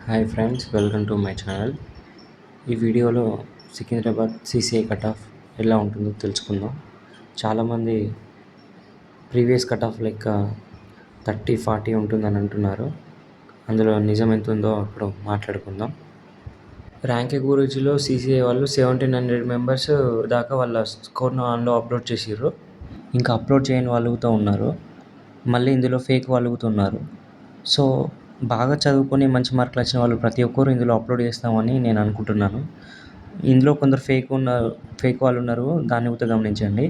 Hi friends, welcome to my channel. ఈ వీడియోలో Secunderabad CCI cut off ఎలా ఉంటుందో తెలుసుకుందాం. చాలామంది ప్రీవియస్ కట్ ఆఫ్ లెక్క 30-40 ఉంటుందని అంటున్నారు. అందులో నిజం ఎంత ఉందో అప్పుడు మాట్లాడుకుందాం. ర్యాంక్ గురించిలో సీసీఐ వాళ్ళు 1700 మెంబర్స్ దాకా వాళ్ళ స్కోర్ను ఆన్లో అప్లోడ్ చేసిర్రు. ఇంకా అప్లోడ్ చేయని వాళ్ళుతో ఉన్నారు. మళ్ళీ ఇందులో ఫేక్ వాళ్ళుతో ఉన్నారు. సో బాగా చదువుకొని మంచి మార్కులు వచ్చిన వాళ్ళు ప్రతి ఒక్కరు ఇందులో అప్లోడ్ చేస్తామని నేను అనుకుంటున్నాను. ఇందులో కొందరు ఫేక్ వాళ్ళు ఉన్నారు, దాన్ని కూడా గమనించండి.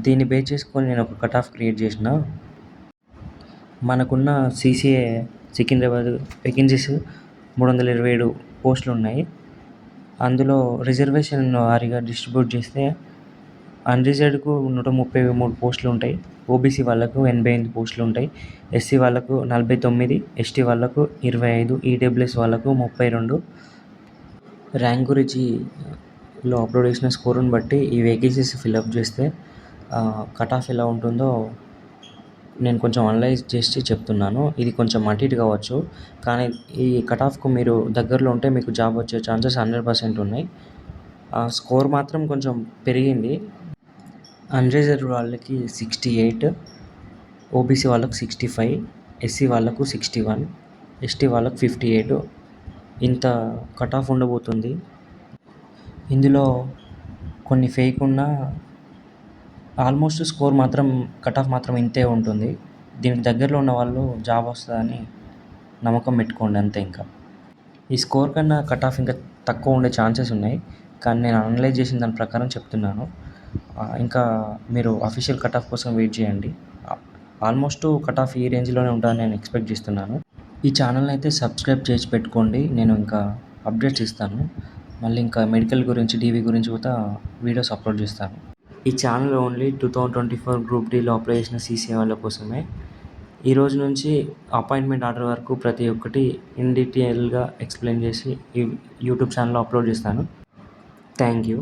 దీన్ని బేస్ చేసుకొని నేను ఒక కట్ ఆఫ్ క్రియేట్ చేసిన. మనకున్న సీసీఏ సికింద్రాబాద్ వేకెన్సీస్ 327 పోస్టులు ఉన్నాయి. అందులో రిజర్వేషన్ వారీగా డిస్ట్రిబ్యూట్ చేస్తే అన్రిజర్వ్డ్కు 133 పోస్టులు ఉంటాయి. ఓబీసీ వాళ్ళకు 88 పోస్టులు ఉంటాయి. ఎస్సీ వాళ్ళకు 49, ఎస్టీ వాళ్ళకు 25, ఈడబ్ల్యూఎస్ వాళ్ళకు 32. ర్యాంక్ గురించిలో అప్లోడ్ చేసిన స్కోర్ని బట్టి ఈ వేకెన్సీస్ ఫిల్అప్ చేస్తే కట్ ఆఫ్ ఎలా ఉంటుందో నేను కొంచెం అనలైజ్ చేసి చెప్తున్నాను. ఇది కొంచెం అటు ఇటు కావచ్చు, కానీ ఈ కట్ ఆఫ్కు మీరు దగ్గరలో ఉంటే మీకు జాబ్ వచ్చే ఛాన్సెస్ 100% ఉన్నాయి. స్కోర్ మాత్రం కొంచెం పెరిగింది. అన్రిజర్వ్డ్ వాళ్ళకి 68, ఓబీసీ వాళ్ళకు 65, ఎస్సీ వాళ్ళకు 61, ఎస్టీ వాళ్ళకు 58. ఇంత కట్ ఆఫ్ ఉండబోతుంది. ఇందులో కొన్ని ఫేక్ ఉన్నా ఆల్మోస్ట్ స్కోర్ మాత్రం కట్ ఆఫ్ మాత్రం ఇంతే ఉంటుంది. దీనికి దగ్గరలో ఉన్న వాళ్ళు జాబ్ వస్తుందని నమ్మకం పెట్టుకోండి అంతే. ఇంకా ఈ స్కోర్ కన్నా కట్ ఆఫ్ ఇంకా తక్కువ ఉండే ఛాన్సెస్ ఉన్నాయి, కానీ నేను అనలైజ్ చేసిన దాని ప్రకారం చెప్తున్నాను. ఇంకా మీరు అఫీషియల్ కట్ ఆఫ్ కోసం వెయిట్ చేయండి. ఆల్మోస్ట్ కట్ ఆఫ్ ఈ రేంజ్లోనే ఉంటుందని నేను ఎక్స్పెక్ట్ చేస్తున్నాను. ఈ ఛానల్ని అయితే సబ్స్క్రైబ్ చేసి పెట్టుకోండి. నేను ఇంకా అప్డేట్స్ ఇస్తాను. మళ్ళీ ఇంకా మెడికల్ గురించి, డీవీ గురించి కూడా వీడియోస్ అప్లోడ్ చేస్తాను. ఈ ఛానల్ ఓన్లీ 2024 గ్రూప్ డీలో అప్లై చేసిన సీసీఐ వాళ్ళ కోసమే. ఈ రోజు నుంచి అపాయింట్మెంట్ ఆర్డర్ వరకు ప్రతి ఒక్కటి ఇన్ డీటెయిల్గా ఎక్స్ప్లెయిన్ చేసి ఈ యూట్యూబ్ ఛానల్లో అప్లోడ్ చేస్తాను. Thank you.